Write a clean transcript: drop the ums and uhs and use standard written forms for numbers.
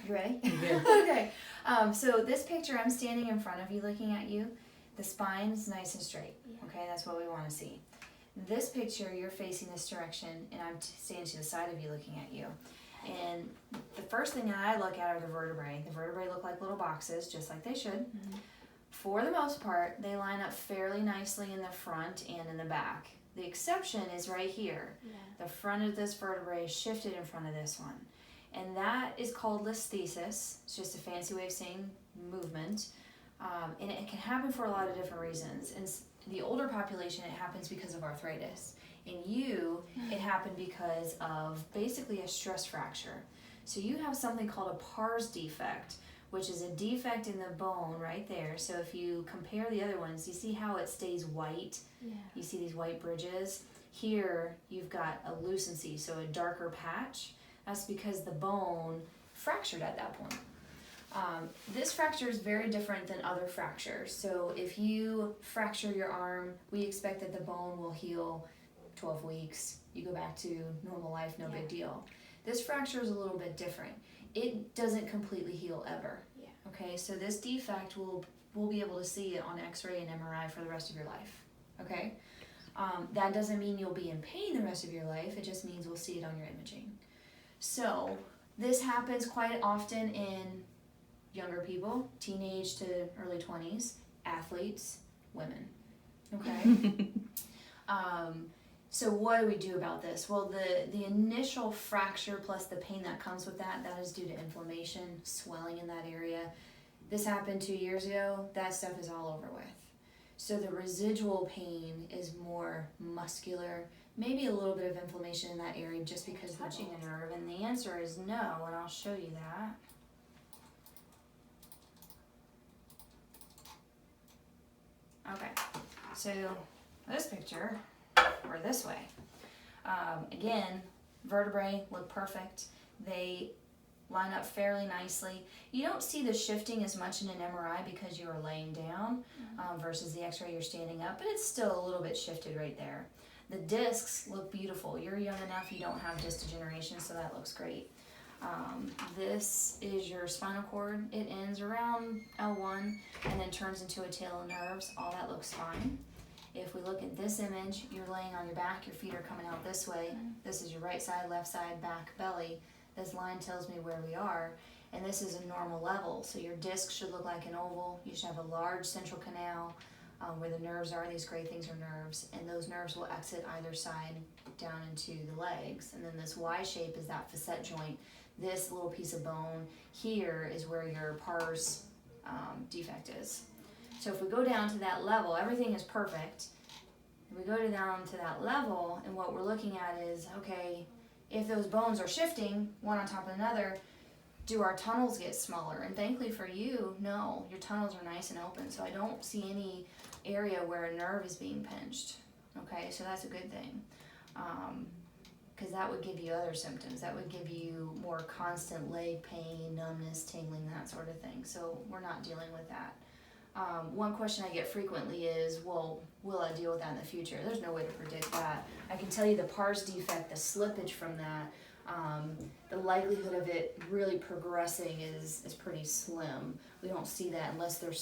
You ready? Yeah. Okay. So this picture, I'm standing in front of you looking at you. The spine is nice and straight. Okay, that's what we want to see. This picture, you're facing this direction, and I'm standing to the side of you looking at you. And the first thing that I look at are the vertebrae. The vertebrae look like little boxes, just like they should. Mm-hmm. For the most part, they line up fairly nicely in the front and in the back. The exception is right here. Yeah. The front of this vertebrae is shifted in front of this one. And that is called listhesis. It's just a fancy way of saying movement. And it can happen for a lot of different reasons. In the older population, it happens because of arthritis. In you, it happened because of basically a stress fracture. So you have something called a pars defect, which is a defect in the bone right there. So if you compare the other ones, you see how it stays white? Yeah. You see these white bridges? Here, you've got a lucency, so a darker patch. That's because the bone fractured at that point. This fracture is very different than other fractures. So if you fracture your arm, we expect that the bone will heal 12 weeks. You go back to normal life, no big deal. This fracture is a little bit different. It doesn't completely heal ever. Yeah. Okay, so this defect, we'll be able to see it on X-ray and MRI for the rest of your life. Okay? That doesn't mean you'll be in pain the rest of your life. It just means we'll see it on your imaging. So this happens quite often in younger people, teenage to early 20s, athletes, women. Okay? So what do we do about this? Well, the initial fracture plus the pain that comes with that is due to inflammation, swelling in that area. This happened 2 years ago. That stuff is all over with. So the residual pain is more muscular, maybe a little bit of inflammation in that area just because of touching a nerve. And the answer is no, and I'll show you that. Okay, so this picture, or this way. Again, vertebrae look perfect. They line up fairly nicely. You don't see the shifting as much in an MRI because you are laying down versus the X-ray you're standing up, but it's still a little bit shifted right there. The discs look beautiful. You're young enough, you don't have disc degeneration, so that looks great. This is your spinal cord. It ends around L1 and then turns into a tail of nerves. All that looks fine. If we look at this image, you're laying on your back, your feet are coming out this way. This is your right side, left side, back, belly. This line tells me where we are, and this is a normal level. So your disc should look like an oval. You should have a large central canal where the nerves are. These gray things are nerves, and those nerves will exit either side down into the legs. And then this Y shape is that facet joint. This little piece of bone here is where your pars defect is. So if we go down to that level, everything is perfect. If we go down to that level, and what we're looking at is, okay, if those bones are shifting one on top of another, do our tunnels get smaller? And thankfully for you, no, your tunnels are nice and open. So I don't see any area where a nerve is being pinched. Okay, so that's a good thing. Because that would give you other symptoms. That would give you more constant leg pain, numbness, tingling, that sort of thing. So we're not dealing with that. One question I get frequently is, well, will I deal with that in the future? There's no way to predict that. I can tell you the pars defect, the slippage from that, the likelihood of it really progressing is pretty slim. We don't see that unless there's